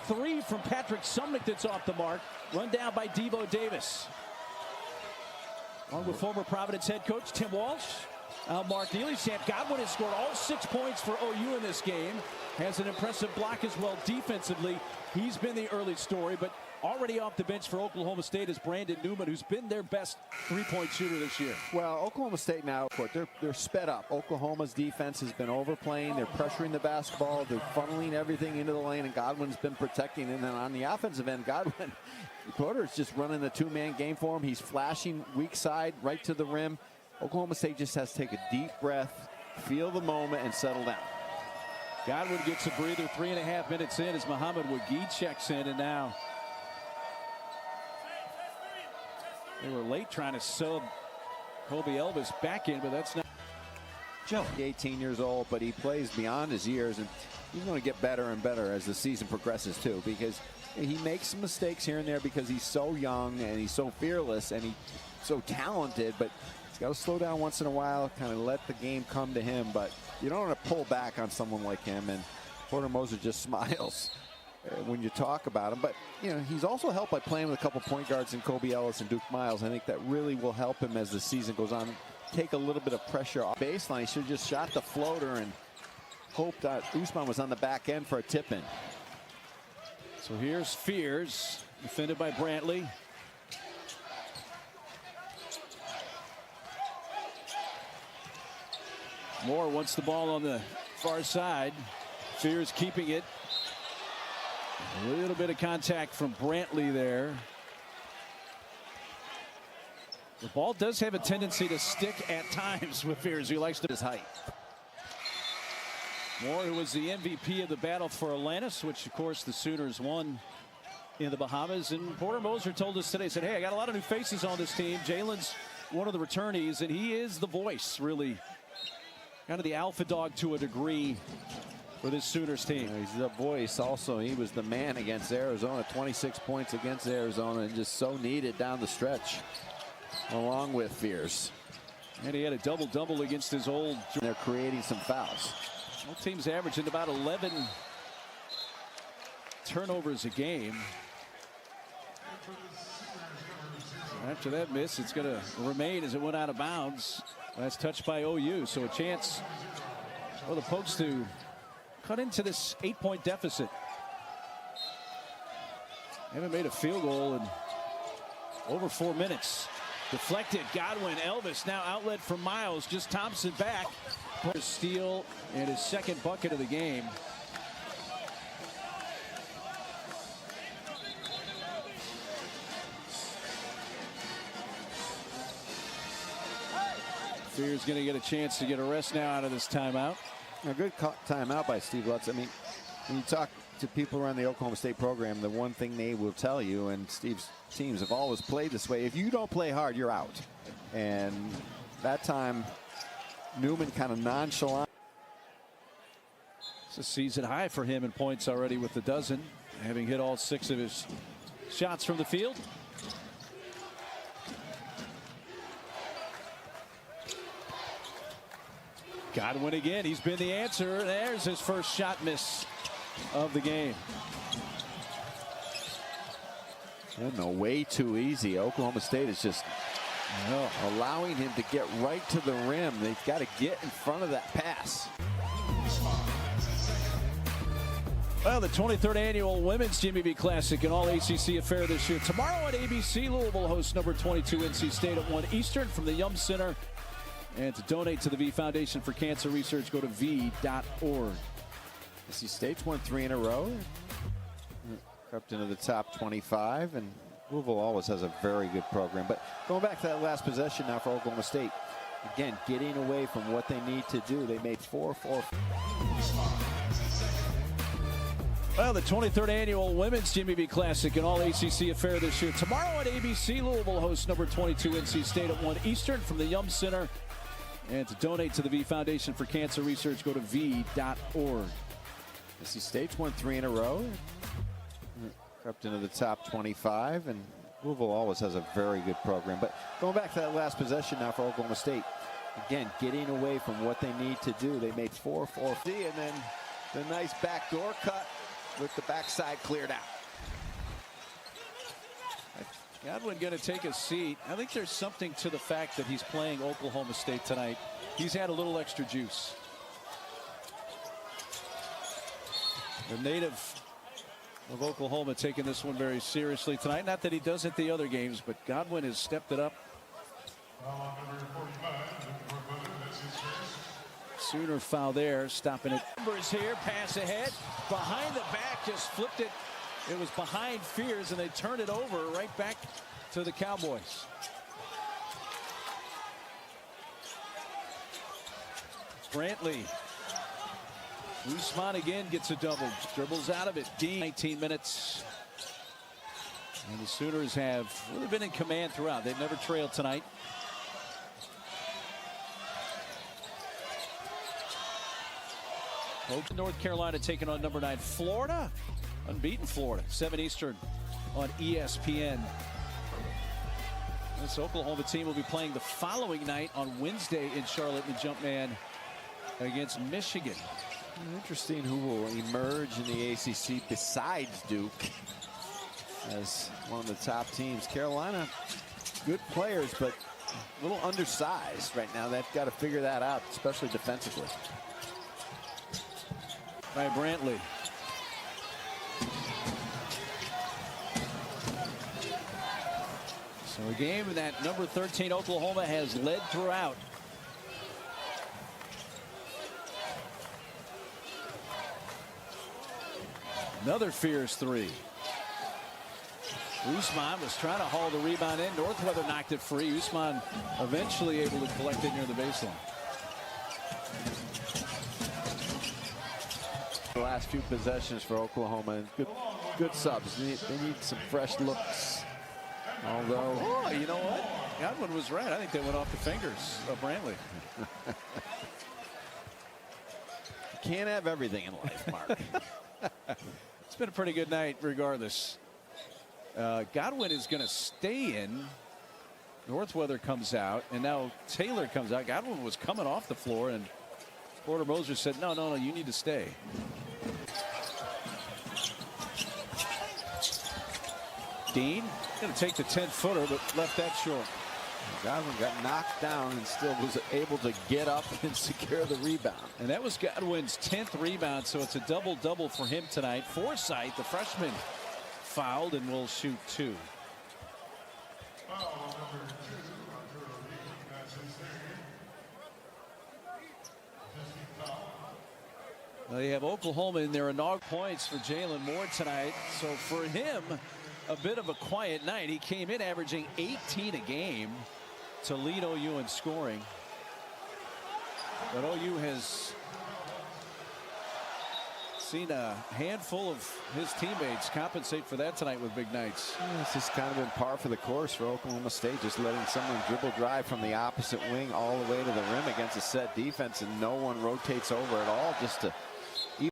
three from Patrick Sumnick that's off the mark. Run down by Devo Davis. Along with former Providence head coach Tim Walsh. Mark Neely. Sam Godwin has scored all 6 points for OU in this game. Has an impressive block as well defensively. He's been the early story, but already off the bench for Oklahoma State is Brandon Newman, who's been their best three-point shooter this year. Well, Oklahoma State now, they're sped up. Oklahoma's defense has been overplaying. They're pressuring the basketball. They're funneling everything into the lane, and Godwin's been protecting. And then on the offensive end, Godwin, Porter's just running the two-man game for him. He's flashing weak side right to the rim. Oklahoma State just has to take a deep breath, feel the moment, and settle down. Godwin gets a breather 3.5 minutes in as Mohamed Waguid checks in, and now they were late trying to sub Kobe Elvis back in, but that's not. Joe, 18 years old, but he plays beyond his years, and he's going to get better and better as the season progresses too, because he makes some mistakes here and there because he's so young and he's so fearless and he's so talented, but he's got to slow down once in a while, kind of let the game come to him. But you don't want to pull back on someone like him, and Porter Moser just smiles when you talk about him. But you know, he's also helped by playing with a couple point guards in Kobe Ellis and Duke Miles. I think that really will help him as the season goes on, take a little bit of pressure off baseline. He should have just shot the floater and hoped that Usman was on the back end for a tip-in. So here's Fears, defended by Brantley. Moore wants the ball on the far side. Fears keeping it. A little bit of contact from Brantley there. The ball does have a tendency to stick at times with Fears, who likes to his height. Moore, who was the MVP of the battle for Atlantis, which of course the Sooners won in the Bahamas. And Porter Moser told us today, said, hey, I got a lot of new faces on this team. Jalen's one of the returnees, and he is the voice, really. Kind of the alpha dog to a degree for this Sooners team. He's the voice also. He was the man against Arizona, 26 points against Arizona, and just so needed down the stretch along with Fears. And he had a double-double against his old. They're creating some fouls. Both teams averaging about 11 turnovers a game. After that miss, it's going to remain as it went out of bounds. Last touch by OU, so a chance for the Pokes to cut into this 8-point deficit. Haven't made a field goal in over 4 minutes. Deflected, Godwin, Elvis, now outlet from Miles, just Thompson back. Steal and his second bucket of the game. Fears going to get a chance to get a rest now out of this timeout. A good timeout by Steve Lutz. I mean, when you talk to people around the Oklahoma State program, the one thing they will tell you, and Steve's teams have always played this way, if you don't play hard, you're out. And that time, Newman kind of nonchalant. It's a season high for him in points already with the dozen, having hit all 6 of his shots from the field. Godwin again. He's been the answer. There's his first shot miss of the game. No, way too easy. Oklahoma State is just allowing him to get right to the rim. They've got to get in front of that pass. Well, the 23rd annual Women's Jimmy V Classic, an all-ACC affair this year. Tomorrow at ABC, Louisville hosts number 22 NC State at 1 Eastern from the Yum Center. And to donate to the V Foundation for Cancer Research, go to v.org. NC State's won 3 in a row. Crept into the top 25, and Louisville always has a very good program. But going back to that last possession now for Oklahoma State, again, getting away from what they need to do. They made 4-4. Well, the 23rd annual Women's Jimmy V Classic, an all-ACC affair this year. Tomorrow at ABC, Louisville hosts number 22 NC State at 1 Eastern from the Yum Center. And to donate to the V Foundation for Cancer Research, go to v.org. NC State's won 3 in a row. Crept into the top 25, and Louisville always has a very good program. But going back to that last possession now for Oklahoma State, again, getting away from what they need to do. They made 4-4, and then the nice backdoor cut with the backside cleared out. Godwin going to take a seat. I think there's something to the fact that he's playing Oklahoma State tonight. He's had a little extra juice. The native of Oklahoma taking this one very seriously tonight. Not that he does at the other games, but Godwin has stepped it up. Sooner foul there, stopping it. Numbers here, pass ahead, behind the back, just flipped it. It was behind Fears, and they turned it over right back to the Cowboys. Brantley. Usman again gets a double. Dribbles out of it. Dean, 19 minutes. And the Sooners have really been in command throughout. They've never trailed tonight. North Carolina taking on number 9 Florida. Unbeaten Florida. 7 Eastern on ESPN. This Oklahoma team will be playing the following night on Wednesday in Charlotte in the Jumpman against Michigan. Interesting who will emerge in the ACC besides Duke as one of the top teams. Carolina, good players, but a little undersized right now. They've got to figure that out, especially defensively. By Brantley. So a game that number 13 Oklahoma has led throughout. Another Fears three. Usman was trying to haul the rebound in. Northweather knocked it free. Usman eventually able to collect it near the baseline. The last few possessions for Oklahoma. Good subs. They need some fresh looks. Although, oh, you know what? Godwin was right. I think they went off the fingers of Brantley. You can't have everything in life, Mark. It's been a pretty good night regardless. Godwin is going to stay in. Northweather comes out, and now Taylor comes out. Godwin was coming off the floor, and Porter Moser said, no, you need to stay. Dean going to take the 10-footer, but left that short. Godwin got knocked down and still was able to get up and secure the rebound. And that was Godwin's 10th rebound, so it's a double-double for him tonight. Forsythe, the freshman, fouled and will shoot 2. Well, you have Oklahoma in their inaugural points for Jalen Moore tonight. So for him, a bit of a quiet night. He came in averaging 18 a game to lead OU in scoring. But OU has seen a handful of his teammates compensate for that tonight with big nights. Yeah, it's just kind of been par for the course for Oklahoma State, just letting someone dribble drive from the opposite wing all the way to the rim against a set defense, and no one rotates over at all just to